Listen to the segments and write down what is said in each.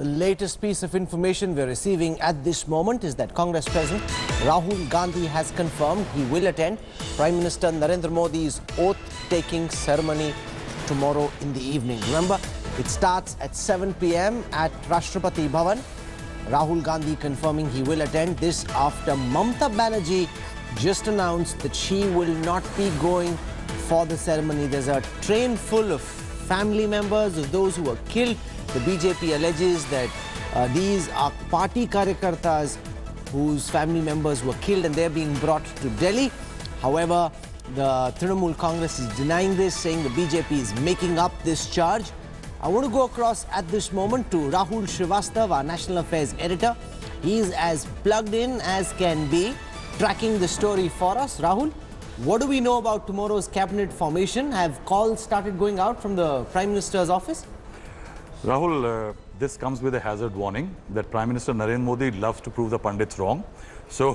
The latest piece of information we're receiving at this moment is that Congress President Rahul Gandhi has confirmed he will attend Prime Minister Narendra Modi's oath-taking ceremony tomorrow in the evening. Remember, it starts at 7 p.m. at Rashtrapati Bhavan. Rahul Gandhi confirming he will attend this after Mamata Banerjee just announced that she will not be going for the ceremony. There's a train full of family members of those who were killed. The BJP alleges that these are party karyakartas whose family members were killed and they're being brought to Delhi. However, the Trinamool Congress is denying this, saying the BJP is making up this charge. I want to go across at this moment to Rahul Srivastav, our National Affairs editor. He's as plugged in as can be, tracking the story for us. Rahul, what do we know about tomorrow's cabinet formation? Have calls started going out from the Prime Minister's office? Rahul, this comes with a hazard warning that Prime Minister Narendra Modi loves to prove the pundits wrong. So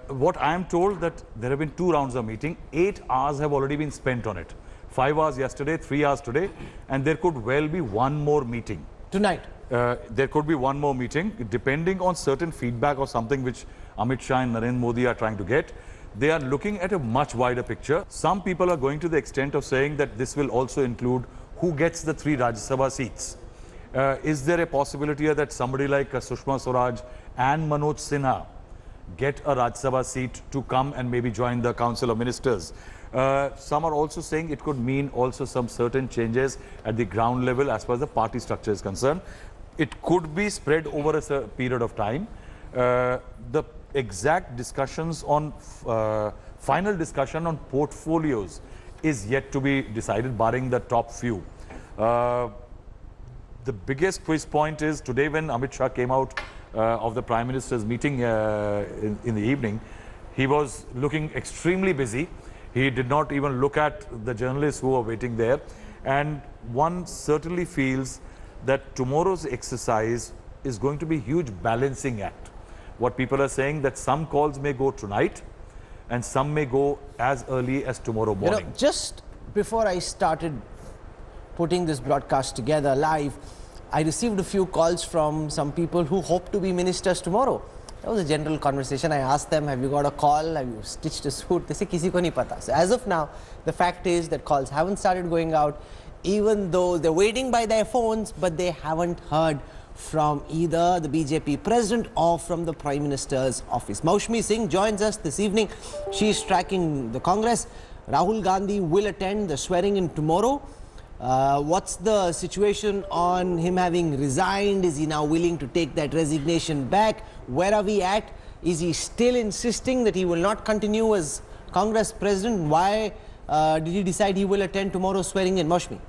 what I am told that there have been 2 rounds of meeting. 8 hours have already been spent on it. 5 hours yesterday, 3 hours today, and there could well be one more meeting. Tonight? There could be one more meeting, depending on certain feedback or something which Amit Shah and Narendra Modi are trying to get. They are looking at a much wider picture. Some people are going to the extent of saying that this will also include who gets the 3 Rajya Sabha seats. Is there a possibility that somebody like Sushma Swaraj and Manoj Sinha get a Rajya Sabha seat to come and maybe join the Council of Ministers? Some are also saying it could mean also some certain changes at the ground level as far as the party structure is concerned. It could be spread over a period of time. The exact discussions on, final discussion on portfolios is yet to be decided, barring the top few. The biggest quiz point is today when Amit Shah came out of the Prime Minister's meeting in the evening, he was looking extremely busy. He did not even look at the journalists who were waiting there. And one certainly feels that tomorrow's exercise is going to be a huge balancing act. What people are saying that some calls may go tonight and some may go as early as tomorrow morning. You know, just before I started putting this broadcast together live, I received a few calls from some people who hope to be ministers tomorrow. That was a general conversation. I asked them, have you got a call? Have you stitched a suit? They say, kisi ko nahi pata. So as of now, the fact is that calls haven't started going out, even though they're waiting by their phones, but they haven't heard from either the BJP president or from the Prime Minister's office. Maushmi Singh joins us this evening. She's tracking the Congress. Rahul Gandhi will attend the swearing-in tomorrow. What's the situation on him having resigned? Is he now willing to take that resignation back? Where are we at? Is he still insisting that he will not continue as Congress president? Why did he decide he will attend tomorrow's swearing-in? Maushmi.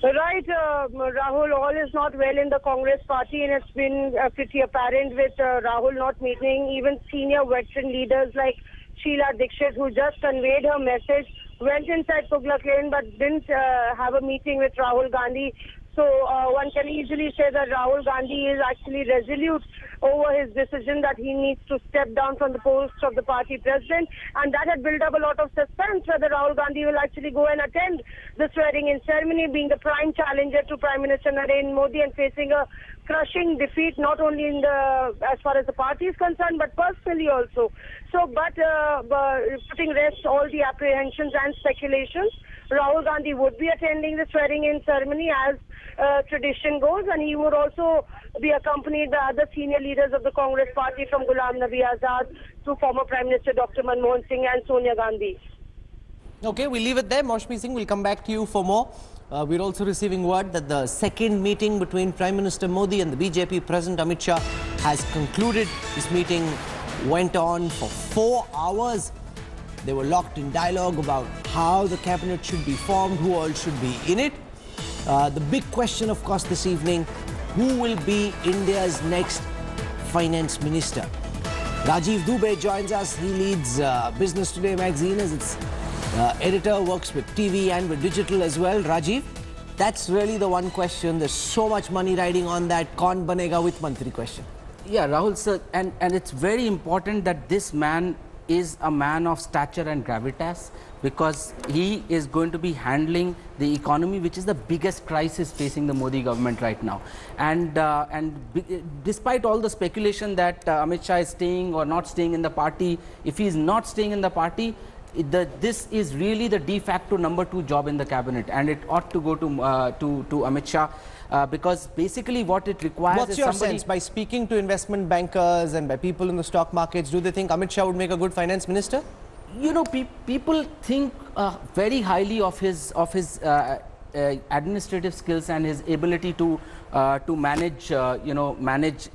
Right, Rahul, all is not well in the Congress party, and it's been pretty apparent with Rahul not meeting even senior veteran leaders like Sheila Dixit, who just conveyed her message, went inside Tughlaq Lane but didn't have a meeting with Rahul Gandhi. So one can easily say that Rahul Gandhi is actually resolute over his decision that he needs to step down from the post of the party president, and that had built up a lot of suspense whether Rahul Gandhi will actually go and attend the swearing-in ceremony, being the prime challenger to Prime Minister Narendra Modi and facing a crushing defeat not only in the as far as the party is concerned but personally also. So, but putting rest all the apprehensions and speculations, Rahul Gandhi would be attending the swearing-in ceremony as tradition goes, and he would also be accompanied by other senior leaders of the Congress party, from Ghulam Nabi Azad to former Prime Minister Dr. Manmohan Singh and Sonia Gandhi. Okay, we'll leave it there. Maushmi Singh will come back to you for more. We're also receiving word that the second meeting between Prime Minister Modi and the BJP President Amit Shah has concluded. This meeting went on for 4 hours. They were locked in dialogue about how the cabinet should be formed, who all should be in it. The big question, of course, this evening, who will be India's next finance minister? Rajiv Dubey joins us. He leads Business Today magazine as its editor, works with TV and with digital as well. Rajiv, that's really the one question. There's so much money riding on that kaun banega with mantri question. Yeah, Rahul sir, and it's very important that this man is a man of stature and gravitas, because he is going to be handling the economy, which is the biggest crisis facing the Modi government right now. And despite all the speculation that Amit Shah is staying or not staying in the party, if he is not staying in the party, this is really the de facto number 2 job in the cabinet, and it ought to go to Amit Shah. Because basically what it requires What's is your somebody... sense? By speaking to investment bankers and by people in the stock markets, do they think Amit Shah would make a good finance minister? You know, people think very highly of his administrative skills and his ability to manage, manage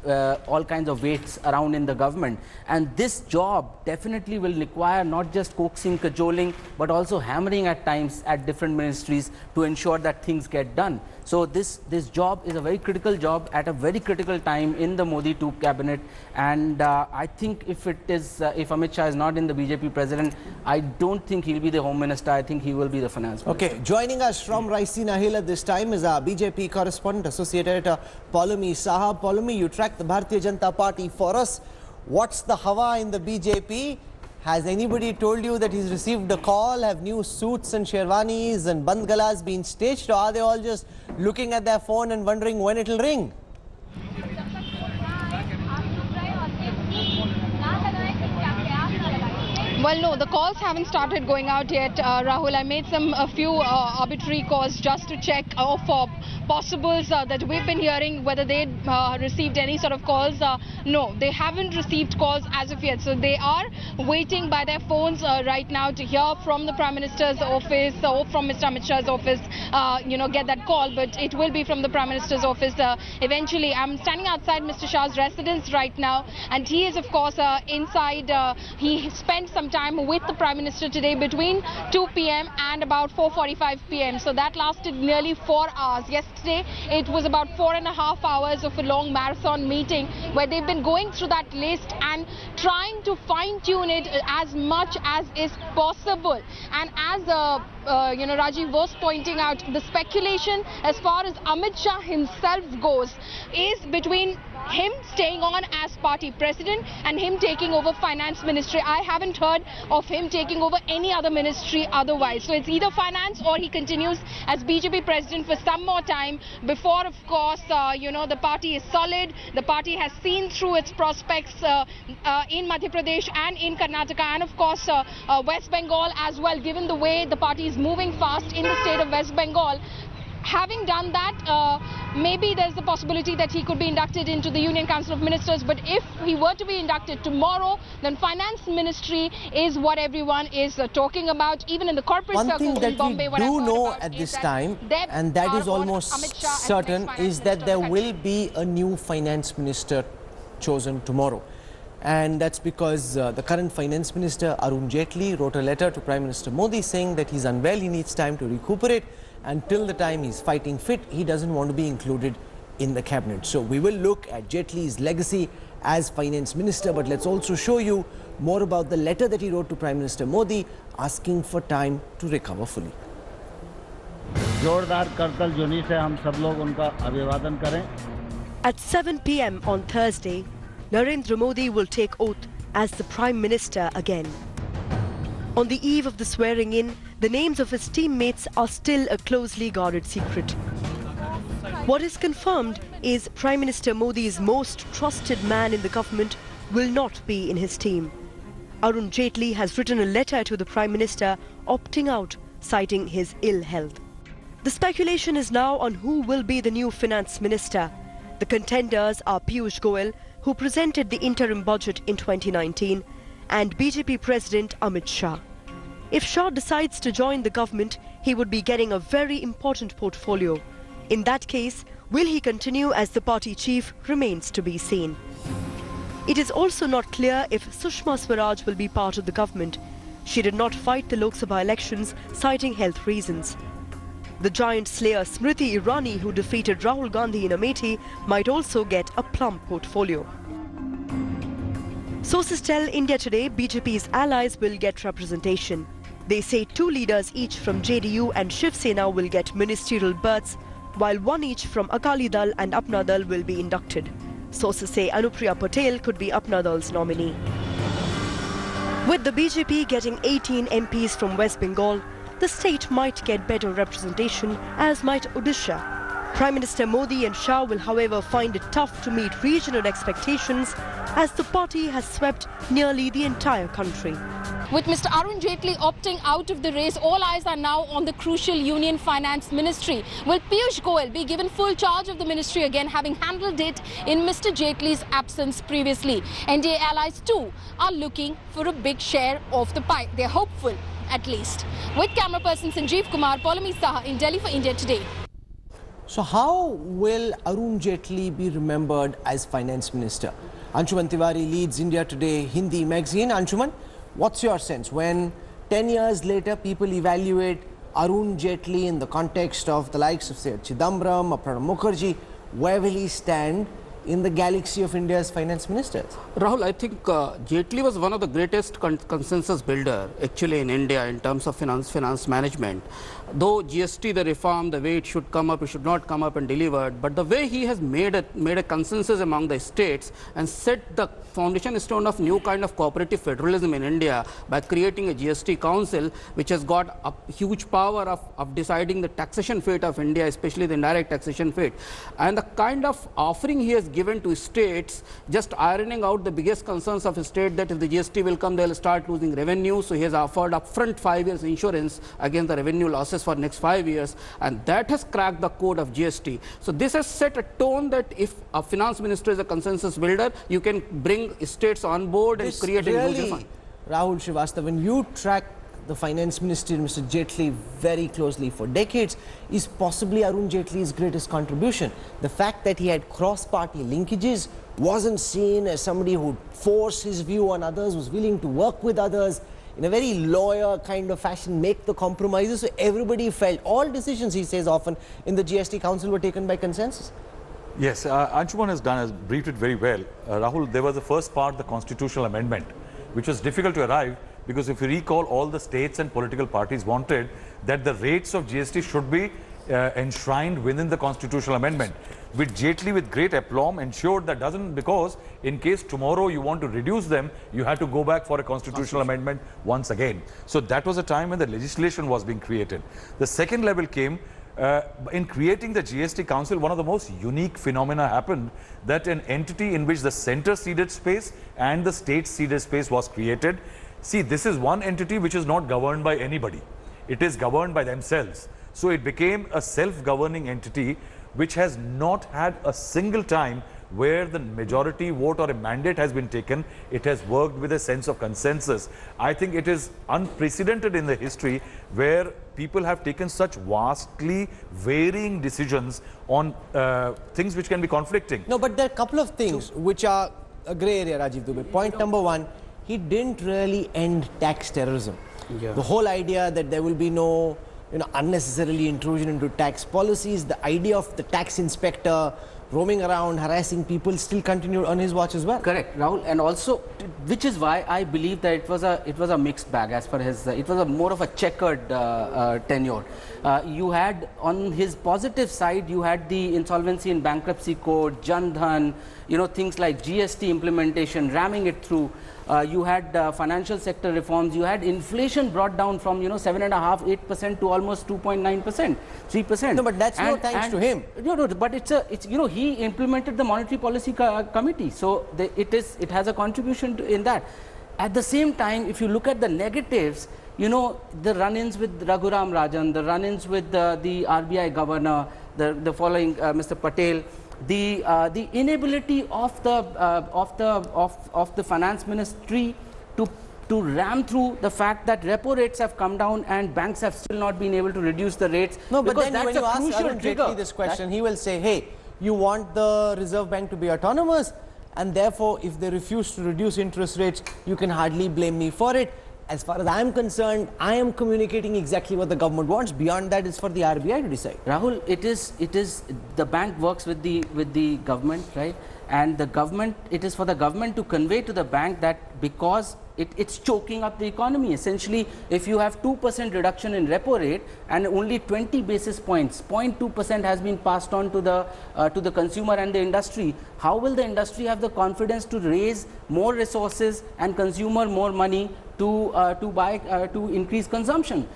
all kinds of weights around in the government. And this job definitely will require not just coaxing, cajoling, but also hammering at times at different ministries to ensure that things get done. So this job is a very critical job at a very critical time in the Modi 2 cabinet. And I think if Amit Shah is not in the BJP president, I don't think he'll be the home minister. I think he will be the finance minister. Okay, joining us from Raisina Hill at this time is our BJP correspondent, associate editor Paulami Saha. Paulami, you track the Bharatiya Janata Party for us. What's the hawa in the BJP? Has anybody told you that he's received a call? Have new suits and sherwanis and bandgalas been staged, or are they all just looking at their phone and wondering when it'll ring? Well, no, the calls haven't started going out yet, Rahul. I made a few arbitrary calls just to check for possibles that we've been hearing, whether they received any sort of calls. No, they haven't received calls as of yet. So they are waiting by their phones right now to hear from the Prime Minister's office or from Mr. Amit Shah's office, get that call. But it will be from the Prime Minister's office eventually. I'm standing outside Mr. Shah's residence right now, and he is, of course, inside. He spent some time with the Prime Minister today between 2 p.m. and about 4:45 p.m. So that lasted nearly 4 hours. Yesterday, it was about 4.5 hours of a long marathon meeting where they've been going through that list and trying to fine-tune it as much as is possible. And as Rajiv was pointing out, the speculation as far as Amit Shah himself goes is between him staying on as party president and him taking over finance ministry. I haven't heard of him taking over any other ministry otherwise. So it's either finance or he continues as BJP president for some more time before, of course, the party is solid. The party has seen through its prospects in Madhya Pradesh and in Karnataka, and of course West Bengal as well, given the way the party is moving fast in the state of West Bengal. Having done that, maybe there's the possibility that he could be inducted into the Union Council of Ministers. But if he were to be inducted tomorrow, then finance ministry is what everyone is talking about, even in the corporate circle in Bombay. One thing that we do know at this time, and that is almost certain, is that there will be a new finance minister chosen tomorrow. And that's because the current finance minister, Arun Jaitley, wrote a letter to Prime Minister Modi saying that he's unwell, he needs time to recuperate. Until the time he's fighting fit, he doesn't want to be included in the cabinet. So we will look at Jaitley's legacy as finance minister, but let's also show you more about the letter that he wrote to Prime Minister Modi asking for time to recover fully. जोरदार करतल जुनी से हम सब लोग उनका अभिवादन करें. At 7 p.m. on Thursday, Narendra Modi will take oath as the Prime Minister again. On the eve of the swearing-in, the names of his teammates are still a closely guarded secret. What is confirmed is Prime Minister Modi's most trusted man in the government will not be in his team. Arun Jaitley has written a letter to the Prime Minister opting out, citing his ill health. The speculation is now on who will be the new finance minister. The contenders are Piyush Goyal, who presented the interim budget in 2019, and BJP President Amit Shah. If Shah decides to join the government, he would be getting a very important portfolio. In that case, will he continue as the party chief remains to be seen. It is also not clear if Sushma Swaraj will be part of the government. She did not fight the Lok Sabha elections, citing health reasons. The giant slayer Smriti Irani, who defeated Rahul Gandhi in Amethi, might also get a plump portfolio. Sources tell India Today BJP's allies will get representation. They say 2 leaders each from JDU and Shiv Sena will get ministerial berths, while 1 each from Akali Dal and Apna Dal will be inducted. Sources say Anupriya Patel could be Apna Dal's nominee. With the BJP getting 18 MPs from West Bengal, the state might get better representation, as might Odisha. Prime Minister Modi and Shah will, however, find it tough to meet regional expectations, as the party has swept nearly the entire country. With Mr. Arun Jaitley opting out of the race, all eyes are now on the crucial Union Finance Ministry. Will Piyush Goyal be given full charge of the ministry again, having handled it in Mr. Jaitley's absence previously? NDA allies too are looking for a big share of the pie. They're hopeful, at least. With camera person Sanjeev Kumar, Amit Shah in Delhi for India Today. So how will Arun Jaitley be remembered as finance minister? Anshuman Tiwari leads India Today Hindi magazine. Anshuman, what's your sense when 10 years later people evaluate Arun Jaitley in the context of the likes of, say, Chidambaram or Pranab Mukherjee? Where will he stand in the galaxy of India's finance ministers? Rahul, I think Jaitley was one of the greatest consensus builder actually in India in terms of finance management. Though GST, the reform, the way it should come up, it should not come up and delivered, but the way he has made a consensus among the states and set the foundation stone of new kind of cooperative federalism in India by creating a GST council, which has got a huge power of deciding the taxation fate of India, especially the indirect taxation fate. And the kind of offering he has given to states, just ironing out the biggest concerns of a state, that if the GST will come, they will start losing revenue. So he has offered upfront 5 years insurance against the revenue losses for next 5 years, and that has cracked the code of GST. So this has set a tone that if a finance minister is a consensus builder, you can bring states on board and create a new fund. Rahul Srivastava, when you track the finance minister, Mr. Jaitley, very closely for decades, is possibly Arun Jaitley's greatest contribution. The fact that he had cross-party linkages, wasn't seen as somebody who would force his view on others, was willing to work with others in a very lawyer kind of fashion, make the compromises. So everybody felt all decisions, he says often, in the GST Council were taken by consensus. Yes, Anshuman has briefed it very well. Rahul, there was the first part, the constitutional amendment, which was difficult to arrive because if you recall, all the states and political parties wanted that the rates of GST should be enshrined within the constitutional amendment. With Jaitley, with great aplomb, ensured that doesn't, because in case tomorrow you want to reduce them, you had to go back for a constitutional amendment once again. So that was a time when the legislation was being created. The second level came in creating the GST Council. One of the most unique phenomena happened, that an entity in which the center ceded space and the state ceded space was created. See, this is one entity which is not governed by anybody. It is governed by themselves. So it became a self-governing entity which has not had a single time where the majority vote or a mandate has been taken. It has worked with a sense of consensus. I think it is unprecedented in the history where people have taken such vastly varying decisions on things which can be conflicting. No, but there are a couple of things which are a grey area, Rajiv Dubey. Point number one, he didn't really end tax terrorism. Yeah. The whole idea that there will be no unnecessarily intrusion into tax policies, the idea of the tax inspector roaming around harassing people still continued on his watch as well. Correct, Rahul, and also, which is why I believe that it was a mixed bag as far as it was more of a checkered tenure. You had on his positive side, you had the insolvency and bankruptcy code, Jan Dhan, things like GST implementation, ramming it through. You had financial sector reforms. You had inflation brought down from 7.5%, 8% to almost 2.9%, 3%. No, but that's no thanks to him. No, but it's he implemented the monetary policy committee, so it has a contribution in that. At the same time, if you look at the negatives, the run-ins with Raghuram Rajan, the run-ins with the RBI governor, the following Mr. Patel. The inability of the finance ministry to ram through the fact that repo rates have come down and banks have still not been able to reduce the rates. No, but then that's when you ask Arun Jaitley this question, he will say, hey, you want the Reserve Bank to be autonomous, and therefore if they refuse to reduce interest rates, you can hardly blame me for it. As far as I am concerned, I am communicating exactly what the government wants. Beyond that, it's for the RBI to decide. Rahul, it is the bank works with the government, right? And the government, it is for the government to convey to the bank that because it's choking up the economy. Essentially, if you have 2% reduction in repo rate and only 20 basis points, 0.2% has been passed on to the consumer and the industry, how will the industry have the confidence to raise more resources and consumer more money to increase consumption?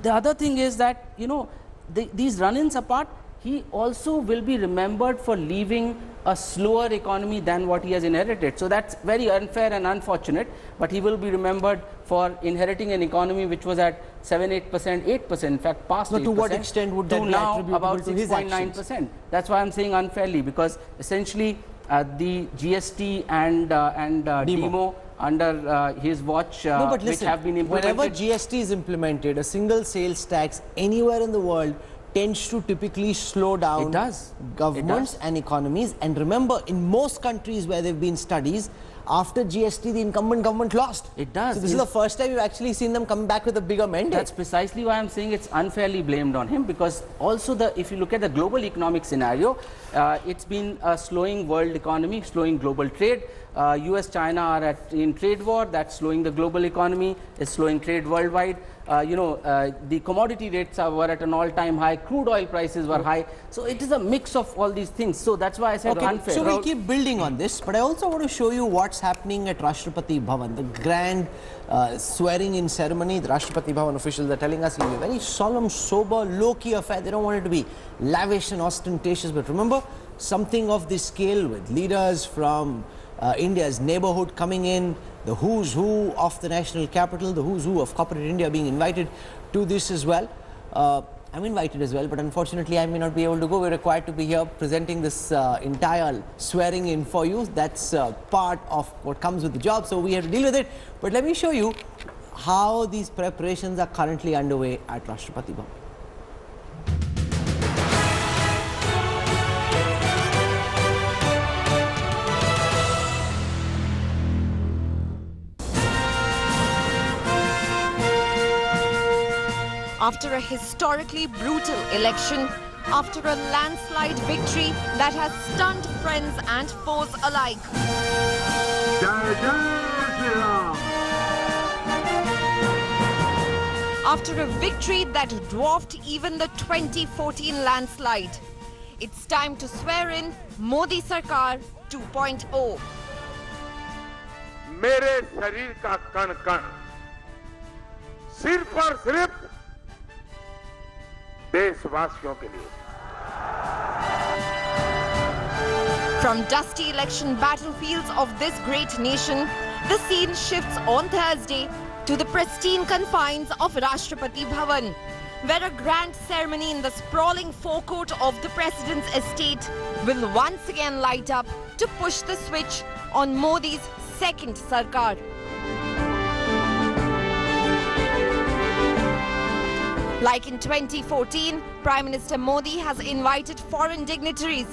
The other thing is that, you know, these run-ins apart, he also will be remembered for leaving a slower economy than what he has inherited. So that's very unfair and unfortunate, but he will be remembered for inheriting an economy which was at 7-8%, 8%, in fact past 8%. To what extent would that be now attributable about to his actions? 6.9%. That's why I'm saying unfairly, because essentially the GST and DEMO under his watch, no, but which listen, have been implemented. whenever GST is implemented, a single sales tax anywhere in the world tends to typically slow down governments and economies. And remember, in most countries where there have been studies, after GST, the incumbent government lost. It does. So this is the first time you've actually seen them come back with a bigger mandate. That's precisely why I'm saying it's unfairly blamed on him, because also if you look at the global economic scenario, it's been a slowing world economy, slowing global trade. US, China are in trade war. That's slowing the global economy, it's slowing trade worldwide. The commodity rates were at an all-time high, crude oil prices were high. So it is a mix of all these things. So that's why I said unfair. So we'll keep building on this, but I also want to show you what's happening at Rashtrapati Bhavan, the grand swearing-in ceremony. The Rashtrapati Bhavan officials are telling us it'll be a very solemn, sober, low-key affair. They don't want it to be lavish and ostentatious, but remember, something of this scale with leaders from India's neighborhood coming in, the who's who of the national capital, the who's who of corporate India being invited to this as well. I'm invited as well, but unfortunately I may not be able to go. We're required to be here presenting this entire swearing in for you. That's part of what comes with the job, so we have to deal with it. But let me show you how these preparations are currently underway at Rashtrapati Bhavan. After a historically brutal election, after a landslide victory that has stunned friends and foes alike. After a victory that dwarfed even the 2014 landslide, it's time to swear in Modi Sarkar 2.0. मेरे शरीर का कण कण सिर्फ और सिर्फ देशवासियों के लिए. From dusty election battlefields of this great nation, the scene shifts on Thursday to the pristine confines of Rashtrapati Bhavan, where a grand ceremony in the sprawling forecourt of the President's estate will once again light up to push the switch on Modi's second Sarkar. Like in 2014, Prime Minister Modi has invited foreign dignitaries,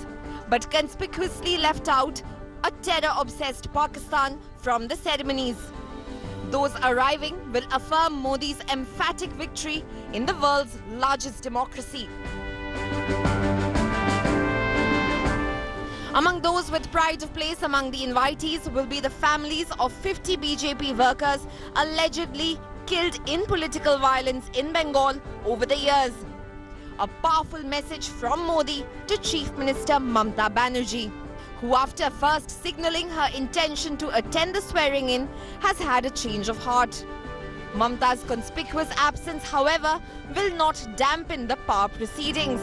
but conspicuously left out a terror-obsessed Pakistan from the ceremonies. Those arriving will affirm Modi's emphatic victory in the world's largest democracy. Among those with pride of place among the invitees will be the families of 50 BJP workers allegedly killed in political violence in Bengal over the years. A powerful message from Modi to Chief Minister Mamata Banerjee, who after first signalling her intention to attend the swearing-in has had a change of heart. Mamata's conspicuous absence, however, will not dampen the power proceedings.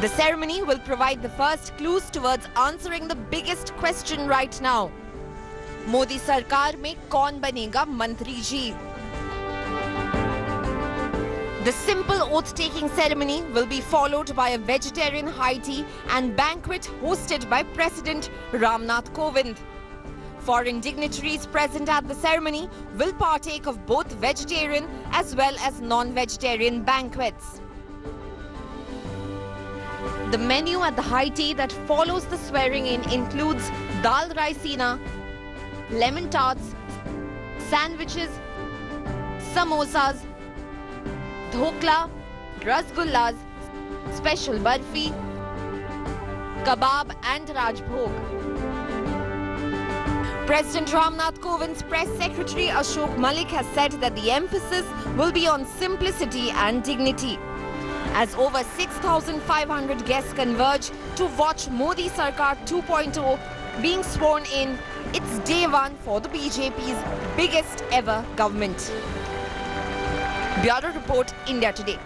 The ceremony will provide the first clues towards answering the biggest question right now. Modi Sarkar mein kaun banega mantri ji? The simple oath-taking ceremony will be followed by a vegetarian high tea and banquet hosted by President Ramnath Kovind. Foreign dignitaries present at the ceremony will partake of both vegetarian as well as non-vegetarian banquets. The menu at the high tea that follows the swearing-in includes dal raisina, lemon tarts, sandwiches, samosas, dhokla, rasgullas, special barfi, kebab and rajbhog. President Ramnath Kovind's press secretary Ashok Malik has said that the emphasis will be on simplicity and dignity. As over 6,500 guests converge to watch Modi Sarkar 2.0 being sworn in, it's day one for the BJP's biggest ever government. Bureau Report, India Today.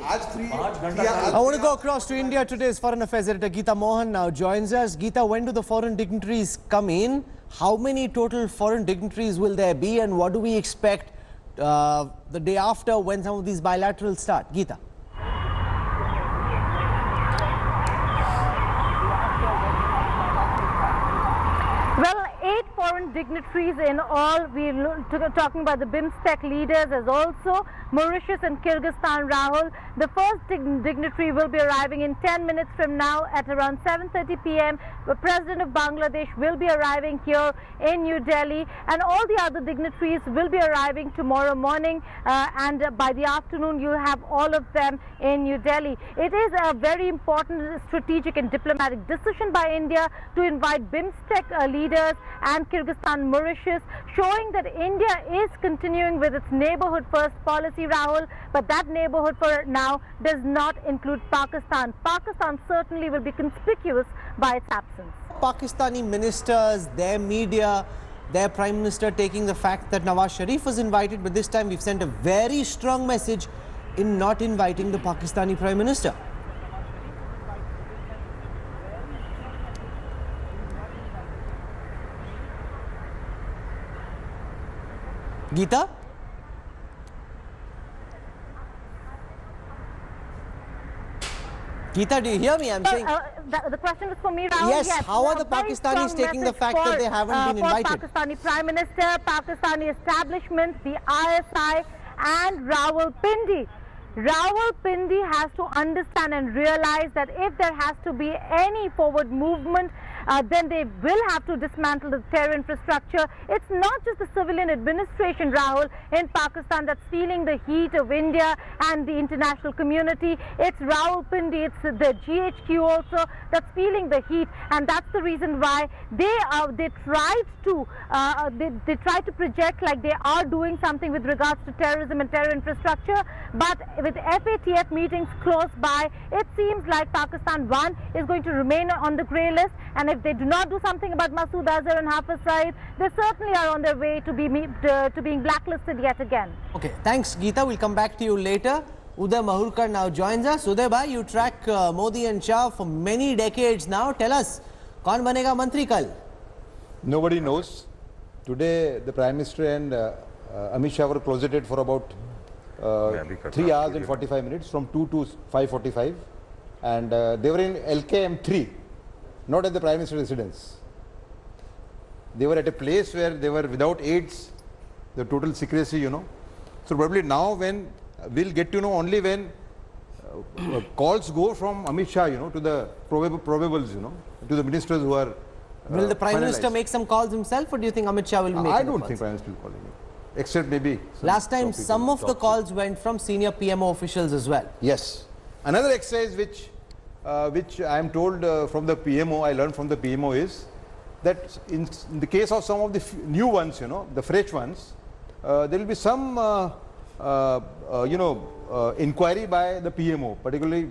I want to go across to India Today's Foreign Affairs editor Geeta Mohan now joins us. Geeta, when do the foreign dignitaries come in? How many total foreign dignitaries will there be, and what do we expect the day after when some of these bilaterals start? Geeta. Well, 8 foreign dignitaries in all. We're talking about the BIMSTEC leaders as also Mauritius and Kyrgyzstan, Rahul. The first dignitary will be arriving in 10 minutes from now at around 7:30 p.m. The President of Bangladesh will be arriving here in New Delhi, and all the other dignitaries will be arriving tomorrow morning, and by the afternoon you'll have all of them in New Delhi. It is a very important strategic and diplomatic decision by India to invite BIMSTEC leaders and Kyrgyzstan, Mauritius, showing that India is continuing with its neighborhood first policy, Rahul, but that neighborhood for now does not include Pakistan. Pakistan certainly will be conspicuous by its absence. Pakistani ministers, their media, their Prime Minister taking the fact that Nawaz Sharif was invited, but this time we've sent a very strong message in not inviting the Pakistani Prime Minister. Geeta? Geeta, do you hear me? I'm saying... The question is for me, Rahul. Yes, how are the Pakistanis taking the fact that they haven't been invited? Pakistani Prime Minister, Pakistani establishment, the ISI and Rawal Pindi. Rawal Pindi has to understand and realize that if there has to be any forward movement, then they will have to dismantle the terror infrastructure. It's not just the civilian administration, Rahul, in Pakistan that's feeling the heat of India and the international community. It's Rawal Pindi, it's the GHQ also that's feeling the heat, and that's the reason why they tried to project like they are doing something with regards to terrorism and terror infrastructure, but with FATF meetings close by, it seems like Pakistan, one, is going to remain on the grey list, and if they do not do something about Masood Azhar and Hafiz Saeed, they certainly are on their way to being blacklisted yet again. Okay, thanks Geeta. We'll come back to you later. Uday Mahurkar now joins us. Uday bhai, you track Modi and Shah for many decades now. Tell us, kaun banega mantri kal? Nobody knows. Today the Prime Minister and Amit Shah were closeted for about 3 hours and 45 minutes, from 2 to 5:45, and they were in LKM3, not at the Prime Minister's residence. They were at a place where they were without aids, the total secrecy, So probably now when we'll get to know only when calls go from Amit Shah, to the probables, to the ministers who are Will the Prime Minister make some calls himself, or do you think Amit Shah will make I don't think Prime Minister will call him. Except maybe... Last time some of the calls went from senior PMO officials as well. Yes. Another exercise which I am told from the PMO, I learned from the PMO, is that in the case of some of the new ones, the fresh ones, there will be some, inquiry by the PMO, particularly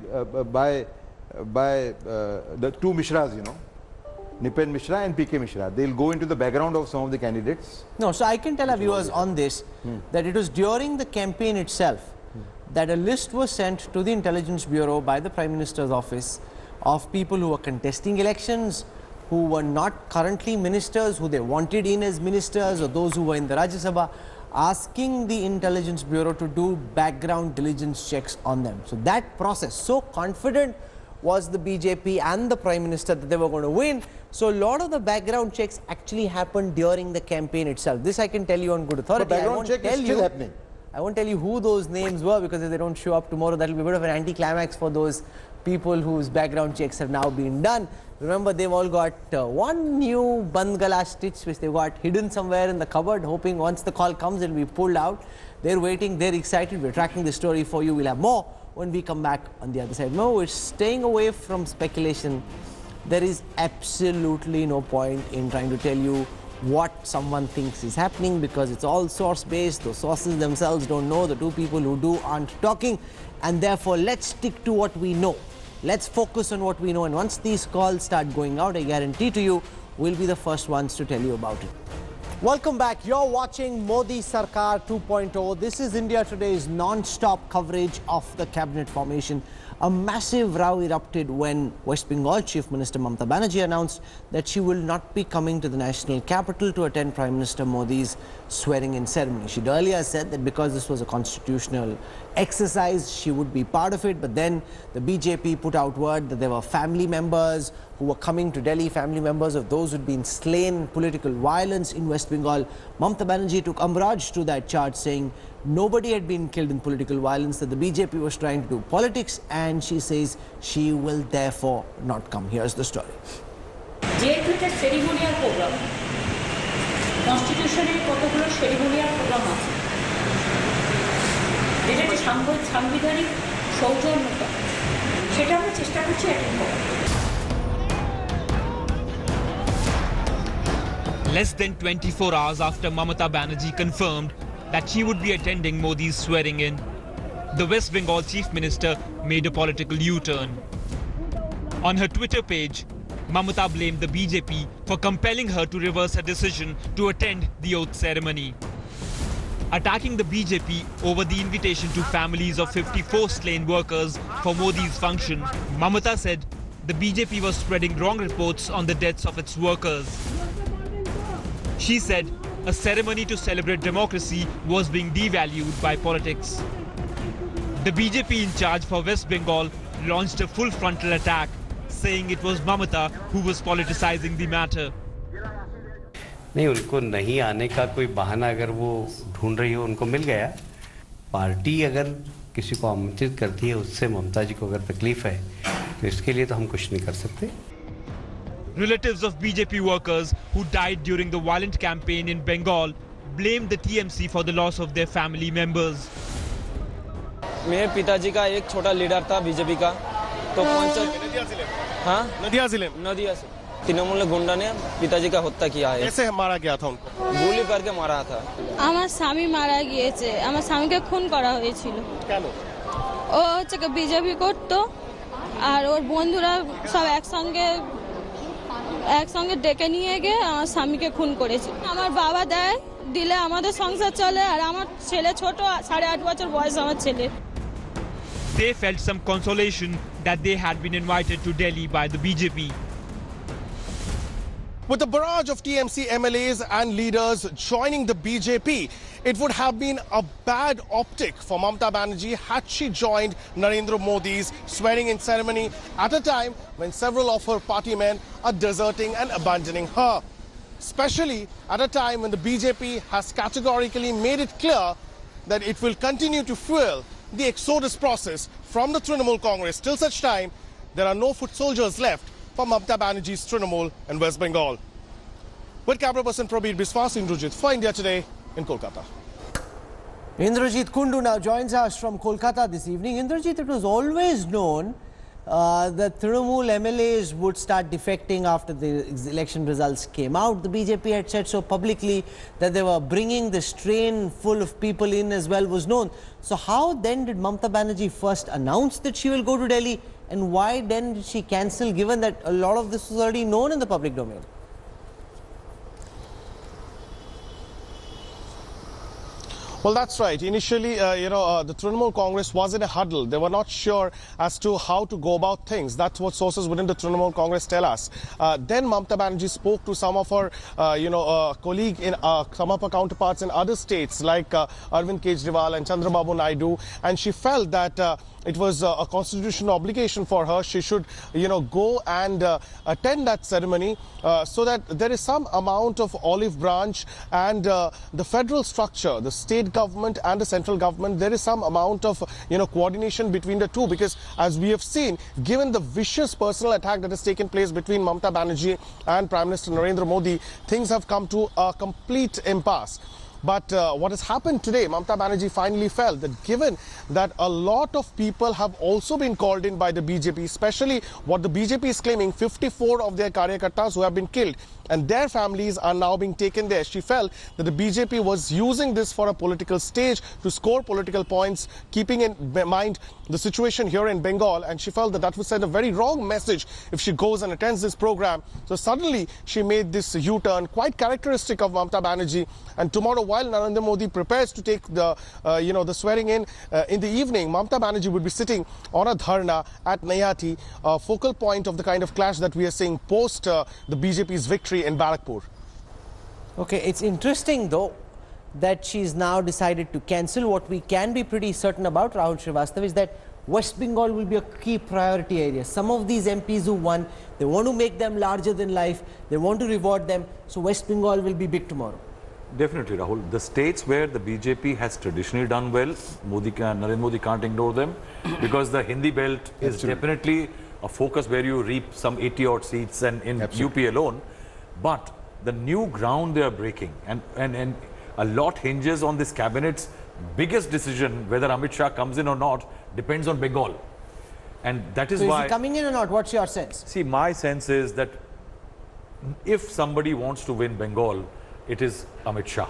by the two Mishras, Nipen Mishra and PK Mishra. They'll go into the background of some of the candidates. No, so I can tell our viewers on this that it was during the campaign itself that a list was sent to the Intelligence Bureau by the Prime Minister's office of people who were contesting elections, who were not currently ministers, who they wanted in as ministers, or those who were in the Rajya Sabha, asking the Intelligence Bureau to do background diligence checks on them. So that process, so confident was the BJP and the Prime Minister that they were going to win. So a lot of the background checks actually happened during the campaign itself. This I can tell you on good authority. The background check is still happening. I won't tell you who those names were, because if they don't show up tomorrow, that will be a bit of an anticlimax for those people whose background checks have now been done. Remember, they've all got one new Bandgala stitch which they've got hidden somewhere in the cupboard, hoping once the call comes it will be pulled out. They're waiting, they're excited. We're tracking the story for you. We'll have more when we come back on the other side. No, we're staying away from speculation, there is absolutely no point in trying to tell you what someone thinks is happening, because it's all source-based. The sources themselves don't know. The two people who do aren't talking. And therefore, let's stick to what we know. Let's focus on what we know. And once these calls start going out, I guarantee to you, we'll be the first ones to tell you about it. Welcome back. You're watching Modi Sarkar 2.0. This is India Today's non-stop coverage of the cabinet formation. A massive row erupted when West Bengal Chief Minister Mamata Banerjee announced that she will not be coming to the national capital to attend Prime Minister Modi's swearing-in ceremony. She'd earlier said that because this was a constitutional exercise, she would be part of it. But then the BJP put out word that there were family members who were coming to Delhi, family members of those who'd been slain in political violence in West Bengal. Mamata Banerjee took umbrage to that charge, saying nobody had been killed in political violence, that the BJP was trying to do politics, and she says she will therefore not come. Here's the story. ceremonial program. Constitution ceremonial program আছে যেটা যে সাংবিধানিক সৌজন্যতা সেটা আমরা চেষ্টা করছি attend করার। Less than 24 hours after Mamata Banerjee confirmed that she would be attending Modi's swearing-in, the West Bengal Chief Minister made a political U-turn. On her Twitter page, Mamata blamed the BJP for compelling her to reverse her decision to attend the oath ceremony. Attacking the BJP over the invitation to families of 54 slain workers for Modi's function, Mamata said the BJP was spreading wrong reports on the deaths of its workers. She said a ceremony to celebrate democracy was being devalued by politics. The BJP in charge for West Bengal launched a full frontal attack, saying it was Mamata who was politicizing the matter. नहीं, उनको नहीं आने का कोई बहाना अगर वो ढूंढ रही हो, उनको मिल गया। पार्टी अगर किसी को आमंत्रित करती है, उससे ममता जी को अगर तकलीफ है, तो इसके लिए तो हम कुछ नहीं कर सकते। Relatives of BJP workers who died during the violent campaign in Bengal blamed the TMC for the loss of their family members. मेरे पिताजी का एक छोटा लीडर था बीजेपी का, तो नदिया जिले से तृणमूल गुंडा ने पिताजी का हत्या किया है। कैसे मारा गया था उनको? गोली करके मारा था। আমার স্বামী মারা গিয়েছে, আমার স্বামীকে খুন করা হয়েছিল। কেন? ও হচ্ছে বিজেপি করতো, আর ওর বন্ধুরা সব একসঙ্গে ডেকে নিয়ে গিয়ে আমার স্বামীকে খুন করেছে। আমার বাবা দেয় দিলে আমাদের সংসার চলে, আর আমার ছেলে ছোট, 8.5 বছর বয়স আমার ছেলে। They felt some consolation that they had been invited to Delhi by the BJP. With the barrage of TMC MLAs and leaders joining the BJP, it would have been a bad optic for Mamata Banerjee had she joined Narendra Modi's swearing-in ceremony at a time when several of her party men are deserting and abandoning her. Especially at a time when the BJP has categorically made it clear that it will continue to fuel the exodus process from the Trinamool Congress till such time there are no foot soldiers left for Mamata Banerjee's Trinamool in West Bengal. With camera person Prabir Biswas, Indrajit for India Today in Kolkata. Indrajit Kundu now joins us from Kolkata this evening. Indrajit, it was always known that Trinamool MLAs would start defecting after the election results came out. The BJP had said so publicly that they were bringing this train full of people in as well was known. So how then did Mamata Banerjee first announce that she will go to Delhi, and why then did she cancel, given that a lot of this was already known in the public domain? Well, that's right. Initially, the Trinamool Congress was in a huddle. They were not sure as to how to go about things. That's what sources within the Trinamool Congress tell us. Then Mamata Banerjee spoke to some of her, colleagues in some of her counterparts in other states like Arvind Kejriwal and Chandrababu Naidu, and she felt that it was a constitutional obligation for her. She should, go and attend that ceremony so that there is some amount of olive branch and the federal structure, the state government and the central government, there is some amount of, coordination between the two, because as we have seen, given the vicious personal attack that has taken place between Mamata Banerjee and Prime Minister Narendra Modi, things have come to a complete impasse. But what has happened today, Mamata Banerjee finally felt that given that a lot of people have also been called in by the BJP, especially what the BJP is claiming, 54 of their Karyakartas who have been killed and their families are now being taken there. She felt that the BJP was using this for a political stage to score political points, keeping in mind the situation here in Bengal, and she felt that that would send a very wrong message if she goes and attends this program. So suddenly she made this U-turn, quite characteristic of Mamata Banerjee. And tomorrow, while Narendra Modi prepares to take the the swearing in the evening, Mamata Banerjee would be sitting on a dharna at Nayati, a focal point of the kind of clash that we are seeing post the BJP's victory in Barakpur. Okay, it's interesting though that she's now decided to cancel. What we can be pretty certain about, Rahul Srivastava, is that West Bengal will be a key priority area. Some of these MPs who won, they want to make them larger than life, they want to reward them, so West Bengal will be big tomorrow. Definitely, Rahul. The states where the BJP has traditionally done well, Narendra Modi can't ignore them, because the Hindi belt is definitely a focus where you reap some 80-odd seats and in UP alone. But the new ground they are breaking, and a lot hinges on this cabinet's biggest decision, whether Amit Shah comes in or not, depends on Bengal. And that is why... Is he coming in or not? What's your sense? See, my sense is that if somebody wants to win Bengal, it is Amit Shah.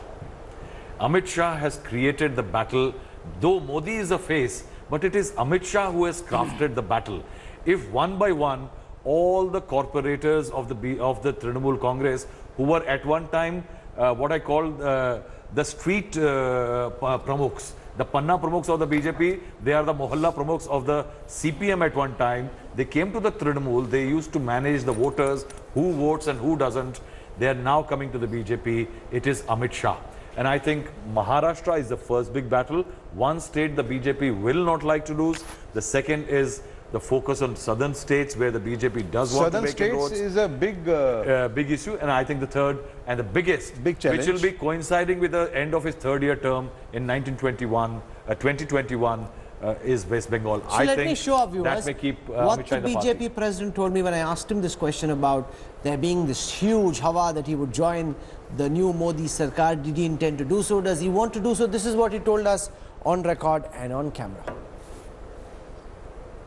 Amit Shah has created the battle, though Modi is a face, but it is Amit Shah who has crafted the battle. If one by one, all the corporators of the Trinamool Congress, who were at one time what I call the street pramukhs, the Panna pramukhs of the BJP, they are the Mohalla pramukhs of the CPM at one time. They came to the Trinamool, they used to manage the voters, who votes and who doesn't. They are now coming to the BJP. It is Amit Shah. And I think Maharashtra is the first big battle. One state the BJP will not like to lose. The second is the focus on southern states where the BJP does want to make inroads. Southern states is a big issue. And I think the third and the biggest, challenge, which will be coinciding with the end of his third-year term in 2021, is West Bengal. So let me show our viewers that may keep what Amit Shah the in BJP party. president told me when I asked him this question about there being this huge hawa that he would join the new Modi Sarkar. Did he intend to do so? Does he want to do so? This is what he told us on record and on camera.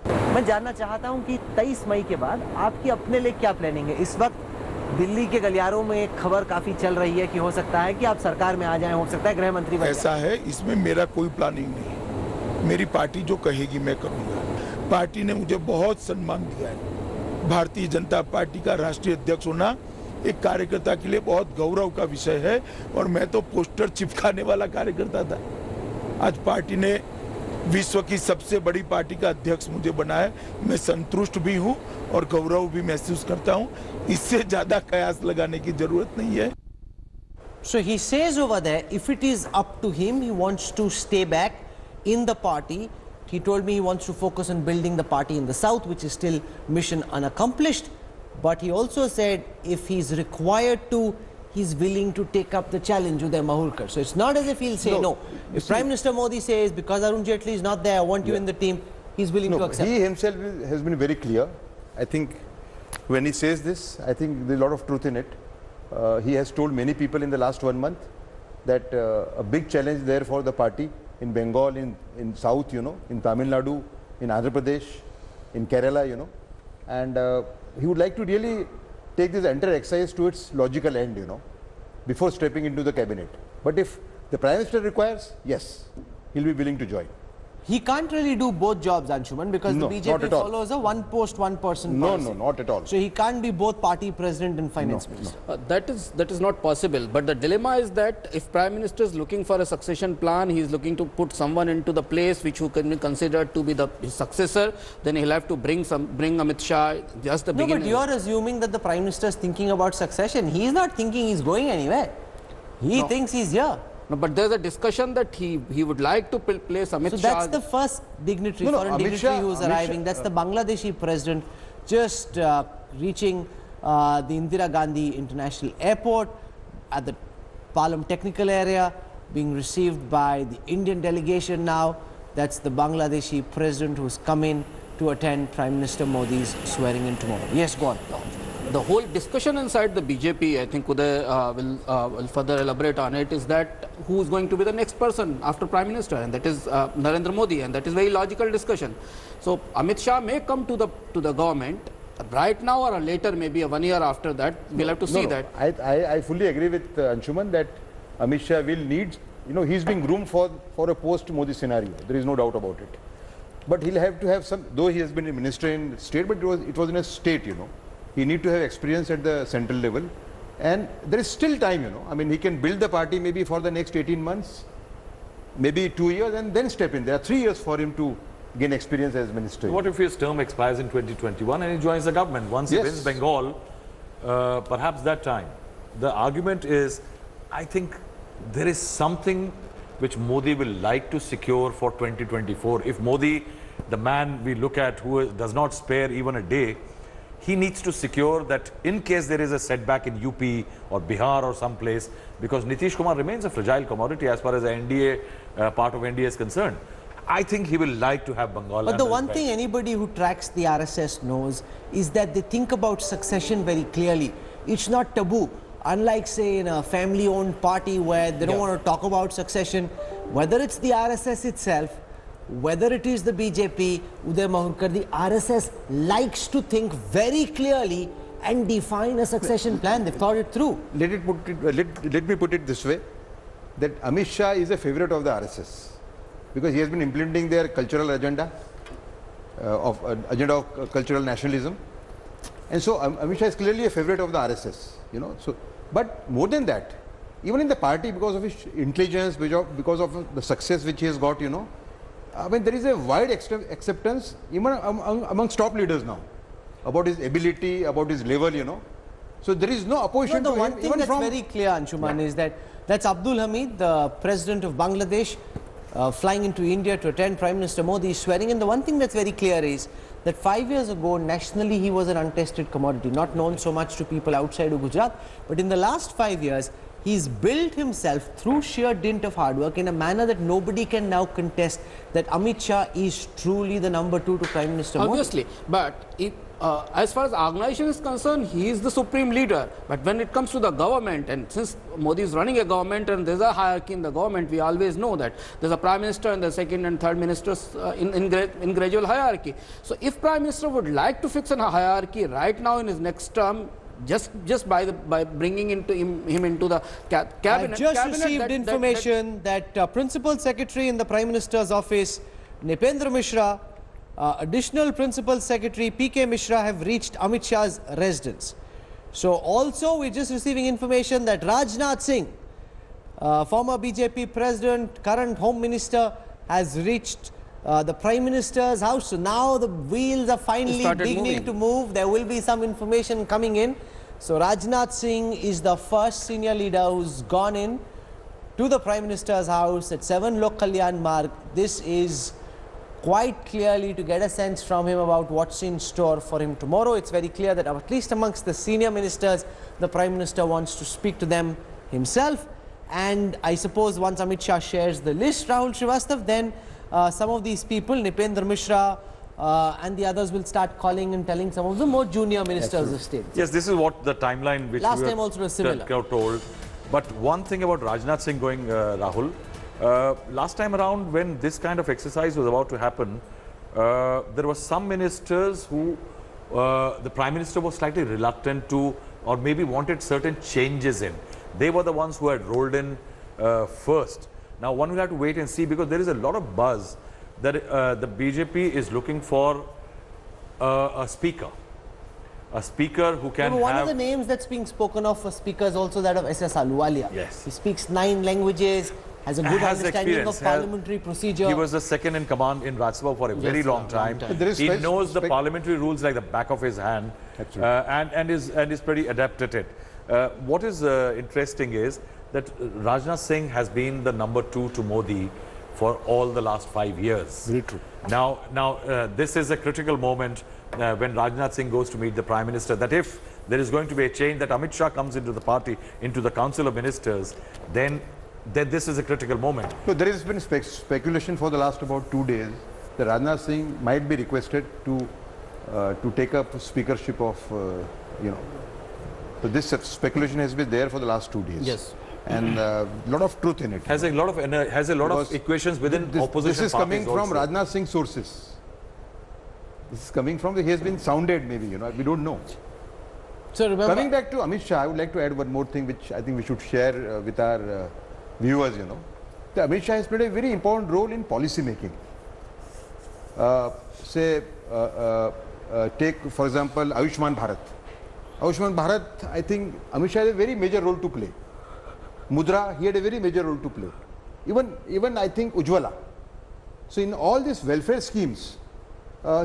मैं जानना चाहता हूं कि 23 मई के बाद आपकी अपने लिए क्या प्लानिंग है। इस वक्त दिल्ली के गलियारों में एक खबर काफी चल रही है कि हो सकता है कि आप सरकार में आ जाएं, हो सकता है गृह मंत्री बन जाएं। ऐसा है, इसमें मेरा कोई प्लानिंग नहीं। मेरी पार्टी जो कहेगी मैं करूंगा। पार्टी ने मुझे बहुत सम्मान दिया है। भारतीय जनता पार्टी का राष्ट्रीय अध्यक्ष होना एक कार्यकर्ता के लिए बहुत गौरव का विषय है और मैं तो पोस्टर चिपकाने वाला कार्यकर्ता था। आज पार्टी ने विश्व की सबसे बड़ी पार्टी का अध्यक्ष मुझे बनाया। मैं संतुष्ट भी हूं और गौरव भी महसूस करता हूं। इससे ज्यादा कयास लगाने की जरूरत नहीं है। So he says over there, if it is up to him, he wants to stay back in the party. He told me he wants to focus on building the party in the south, which is still mission unaccomplished. But he also said if he's required to, he's willing to take up the challenge with Mahulkar. So it's not as if he'll say no. If Prime Minister Modi says, because Arun Jaitley is not there, I want you in the team, he's willing to accept. He himself has been very clear. I think when he says this, I think there's a lot of truth in it. He has told many people in the last 1 month that a big challenge there for the party in Bengal, in South, in Tamil Nadu, in Andhra Pradesh, in Kerala, and he would like to really take this entire exercise to its logical end, before stepping into the cabinet. But if the Prime Minister requires, yes, he'll be willing to join. He can't really do both jobs, Anshuman, because the BJP follows a one post, one person policy. No, not at all. So he can't be both party president and finance minister. That is not possible. But the dilemma is that if Prime Minister is looking for a succession plan, he is looking to put someone into the place which who can be considered to be his successor, then he'll have to bring Amit Shah just the beginning. No, but you are assuming that the Prime Minister is thinking about succession. He is not thinking he's going anywhere. He thinks he's here. No, but there's a discussion that he would like to place Amit Shah. So that's the first dignitary, foreign dignitary who is arriving. That's the Bangladeshi president just reaching the Indira Gandhi International Airport at the Palam Technical Area, being received by the Indian delegation now. That's the Bangladeshi president who's come in to attend Prime Minister Modi's swearing in tomorrow. Yes, go on. the whole discussion inside the BJP, I think Uday will further elaborate on it, is that who is going to be the next person after Prime Minister, and that is Narendra Modi, and that is very logical discussion. So Amit Shah may come to the government right now or later, maybe 1 year after that. We'll have to see that. I fully agree with Anshuman that Amit Shah will need, he's being groomed for a post-Modi scenario. There is no doubt about it. But he'll have to have some, though he has been a minister in state, but it was in a state, He need to have experience at the central level. And there is still time, I mean, he can build the party maybe for the next 18 months, maybe 2 years, and then step in. There are 3 years for him to gain experience as minister. What if his term expires in 2021 and he joins the government? Once he wins Bengal, perhaps that time. The argument is, I think there is something which Modi will like to secure for 2024. If Modi, the man we look at who does not spare even a day, he needs to secure that in case there is a setback in UP or Bihar or someplace, because Nitish Kumar remains a fragile commodity as far as the NDA, part of NDA is concerned. I think he will like to have Bengal. But the one thing anybody who tracks the RSS knows is that they think about succession very clearly. It's not taboo. Unlike, say, in a family-owned party where they don't want to talk about succession, whether it's the RSS itself, whether it is the BJP, Uday Mahurkar, the RSS likes to think very clearly and define a succession plan. They've thought it through. Let me put it this way, that Amit Shah is a favorite of the RSS because he has been implementing their cultural agenda, of cultural nationalism. And so Amit Shah is clearly a favorite of the RSS, So, but more than that, even in the party, because of his intelligence, because of the success which he has got, I mean, there is a wide acceptance even amongst top leaders now about his ability, about his level, So there is no opposition to him. The one thing that's very clear, Anshuman, is that's Abdul Hamid, the president of Bangladesh, flying into India to attend Prime Minister Modi's swearing in. The one thing that's very clear is that 5 years ago, nationally, he was an untested commodity, not known so much to people outside of Gujarat. But in the last 5 years, he's built himself through sheer dint of hard work in a manner that nobody can now contest that Amit Shah is truly the number 2 to Prime Minister Modi. Obviously, but as far as organization is concerned, he is the supreme leader. But when it comes to the government, and since Modi is running a government and there's a hierarchy in the government, we always know that there's a Prime Minister and the second and third ministers in gradual hierarchy. So if Prime Minister would like to fix a hierarchy right now in his next term, just by bringing him into the cabinet. I just received information that Principal Secretary in the Prime Minister's office, Nipendra Mishra, additional Principal Secretary P.K. Mishra have reached Amit Shah's residence. So also we're just receiving information that Rajnath Singh, former BJP President, current Home Minister, has reached the Prime Minister's house. So now the wheels are finally beginning to move. There will be some information coming in. So Rajnath Singh is the first senior leader who's gone in to the Prime Minister's house at 7 Lok Kalyan Marg. This is quite clearly to get a sense from him about what's in store for him tomorrow. It's very clear that at least amongst the senior ministers, the Prime Minister wants to speak to them himself. And I suppose once Amit Shah shares the list, Rahul Srivastav, then some of these people, Nipendra Mishra and the others, will start calling and telling some of the more junior ministers of state. Yes, this is what the timeline which last time also was similar. Told. But one thing about Rajnath Singh going, Rahul, last time around when this kind of exercise was about to happen, there were some ministers who the Prime Minister was slightly reluctant to, or maybe wanted certain changes in. They were the ones who had rolled in first. Now one will have to wait and see, because there is a lot of buzz that the BJP is looking for a speaker who can one of the names that's being spoken of for speaker is also that of S.S. Ahluwalia. Yes. He speaks 9 languages, has a good understanding of parliamentary procedure. He was the second in command in Rajya Sabha for a very long time. He knows the parliamentary rules like the back of his hand, and is pretty adept at it. What is interesting is that Rajnath Singh has been the number 2 to Modi for all the last 5 years. Very true. Now, this is a critical moment when Rajnath Singh goes to meet the Prime Minister, that if there is going to be a change, that Amit Shah comes into the party, into the Council of Ministers, then this is a critical moment. So there has been speculation for the last about 2 days that Rajnath Singh might be requested to to take up speakership of, so this speculation has been there for the last 2 days. Yes. And a lot of truth in it. Has a lot of equations within opposition This is coming parties from also. Rajnath Singh sources. This is coming from, he has been sounded maybe, we don't know. So remember, coming back to Amit Shah, I would like to add one more thing which I think we should share with our viewers, The Amit Shah has played a very important role in policy making. Take for example Ayushman Bharat. Ayushman Bharat, I think Amit Shah had a very major role to play. Mudra, he had a very major role to play. Even I think Ujjwala. So in all these welfare schemes,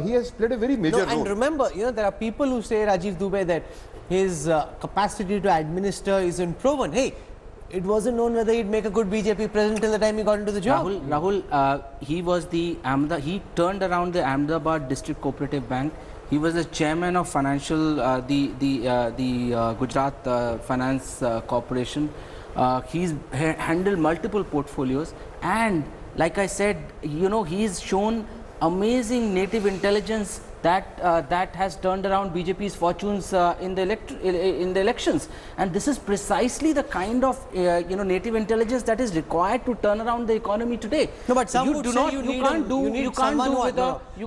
he has played a very major role. And remember, there are people who say, Rajiv Dubey, that his capacity to administer is unproven. Hey, it wasn't known whether he'd make a good BJP president till the time he got into the job. Rahul, he was he turned around the Ahmedabad District Cooperative Bank. He was the chairman of financial, the Gujarat Finance Corporation. He's handled multiple portfolios, and like I said, he's shown amazing native intelligence that has turned around BJP's fortunes in the elections, and this is precisely the kind of native intelligence that is required to turn around the economy today. No, but some would say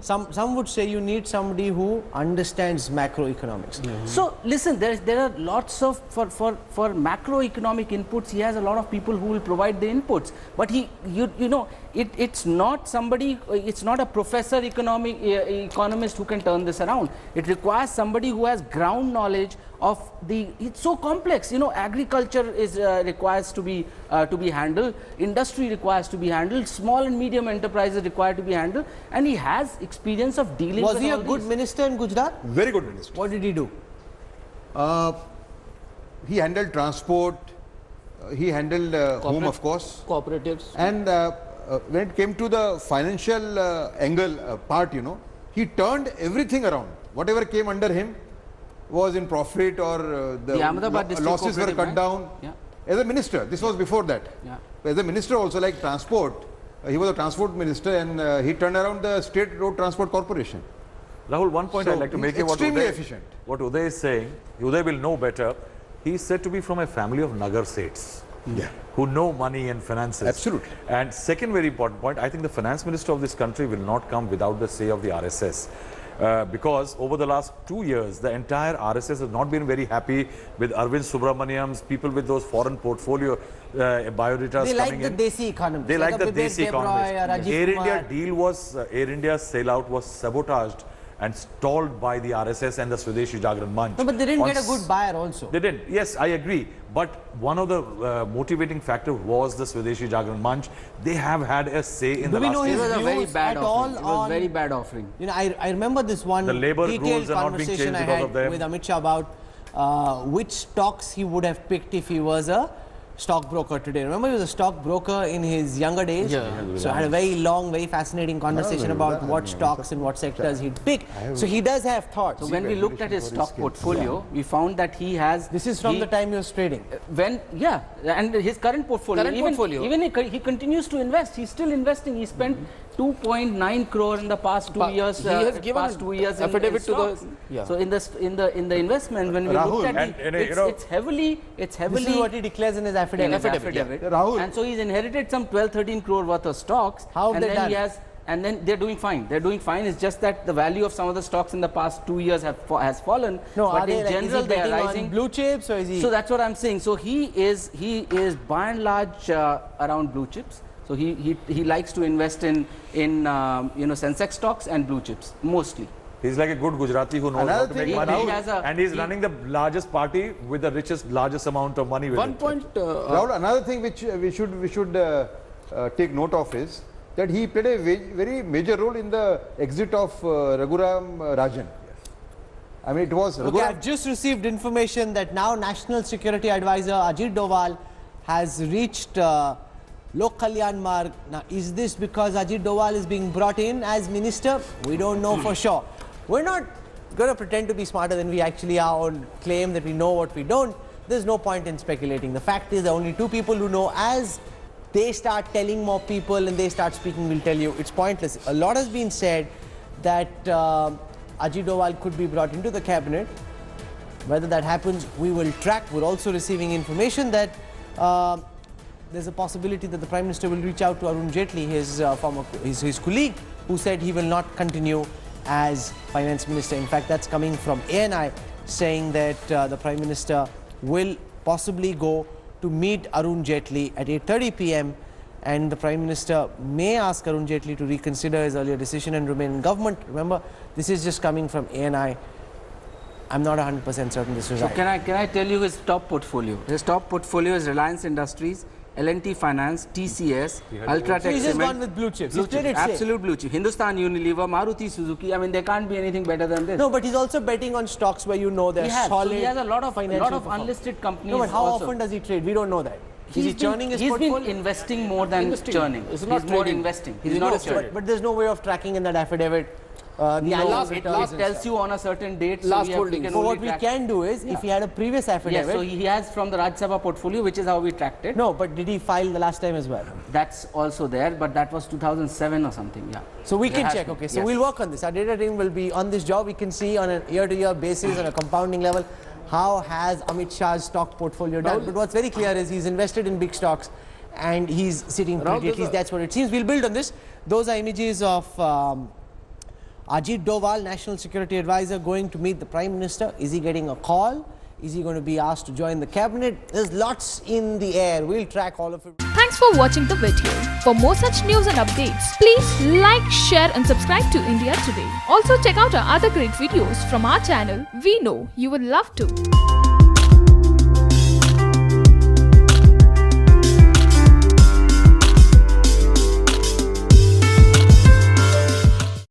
some would say you need somebody who understands macroeconomics. So listen, there are lots of for macroeconomic inputs. He has a lot of people who will provide the inputs, but it's not somebody. It's not a professor economist who can turn this around. It requires somebody who has ground knowledge of it's so complex. Agriculture requires to be handled, industry requires to be handled, small and medium enterprises require to be handled, and he has experience of dealing with all these. Was he a good minister in Gujarat? Very good minister. What did he do? He handled transport, he handled home, of course. Cooperatives. And when it came to the financial angle part, he turned everything around. Whatever came under him was in profit, or the losses were cut down. Yeah. As a minister, this was before that. Yeah. As a minister also, like transport, he was a transport minister, and he turned around the State Road Transport Corporation. Rahul, one point I'd like to make here, extremely efficient. What Uday is saying, Uday will know better. He is said to be from a family of Nagar Seths. Yeah. Who know money and finances. Absolutely. And second very important point, I think the finance minister of this country will not come without the say of the RSS. Because over the last 2 years, the entire RSS has not been very happy with Arvind Subramaniam's people with those foreign portfolio biodatas They coming like in. the Desi economists. They like the Desi economists. Air Kumar. India deal was, Air India's sellout was sabotaged and stalled by the RSS and the Swadeshi Jagran Manch. No, but they didn't get a good buyer also. They didn't. Yes, I agree. But one of the motivating factor was the Swadeshi Jagran Manch. They have had a say in the last It year. was a very bad offering. It was on, very bad offering. I remember this one The labor detailed rules are not being conversation changed I because of had them. with Amit Shah about which stocks he would have picked if he was a stockbroker today. Remember, he was a stockbroker in his younger days. Yeah. So I had a very long, very fascinating conversation about what stocks and what sectors he'd pick. So he does have thoughts. So when we looked at his stock portfolio, we found that he has. This is from the time he was trading. And his current portfolio. Even he continues to invest. He's still investing. He spent 2.9 crore in the past 2 years. He has given 2 years affidavit in to the. stocks. Yeah. So in the investment, when we Rahul, looked at it's heavily. This is what he declares in his affidavit. Rahul. And so he's inherited some 12-13 crore worth of stocks. How have they done? And then they're doing fine. They're doing fine. It's just that the value of some of the stocks in the past 2 years has fallen. No, but in general, they are rising. Blue chips, or is he? So that's what I'm saying. So he is by and large around blue chips. So he likes to invest in Sensex stocks and blue chips mostly. He's like a good Gujarati who knows how to make money, and he's running the largest party with the largest amount of money. Rahul, another thing which we should take note of is that he played a very major role in the exit of Raghuram Rajan. I mean, it was. Okay, I've just received information that now National Security Advisor Ajit Doval has reached Lok Kalyan Marg. Now, is this because Ajit Doval is being brought in as minister? We don't know for sure. We're not going to pretend to be smarter than we actually are or claim that we know what we don't. There's no point in speculating. The fact is there are only two people who know. As they start telling more people and they start speaking, we'll tell you it's pointless. A lot has been said that Ajit Doval could be brought into the cabinet. Whether that happens, we will track. We're also receiving information that there's a possibility that the Prime Minister will reach out to Arun Jaitley, his colleague, who said he will not continue as Finance Minister. In fact, that's coming from ANI, saying that the Prime Minister will possibly go to meet Arun Jaitley at 8:30 p.m. and the Prime Minister may ask Arun Jaitley to reconsider his earlier decision and remain in government. Remember, this is just coming from ANI. I'm not 100% certain this is so right. Can I tell you his top portfolio? His top portfolio is Reliance Industries, L&T Finance, TCS, Ultratech Cement. So he's just gone with blue chips. Absolute blue chip. Hindustan Unilever, Maruti Suzuki. I mean, there can't be anything better than this. No, but he's also betting on stocks where you know they're solid. So he has a lot of financial unlisted companies. No, but how also. often does he trade? We don't know that. Is he churning his portfolio? He's been investing more than churning. He's not more investing. He's not a trader. But there's no way of tracking in that affidavit. It tells you on a certain date. Last holding. So what we can do is, if he had a previous affidavit. Yes, so he has from the Rajya Sabha portfolio, which is how we tracked it. No, but did he file the last time as well? That's also there, but that was 2007 or something, yeah. So we can check, okay. So we'll work on this. Our data team will be on this job. We can see on a year-to-year basis, on a compounding level, how has Amit Shah's stock portfolio done. But what's very clear is he's invested in big stocks and he's sitting pretty, at least that's what it seems. We'll build on this. Those are images of Ajit Doval, National Security Advisor, going to meet the Prime Minister. Is he getting a call? Is he going to be asked to join the cabinet? There's lots in the air. We'll track all of it. Thanks for watching the video. For more such news and updates, please like, share and subscribe to India Today. Also check out our other great videos from our channel. We know you would love to.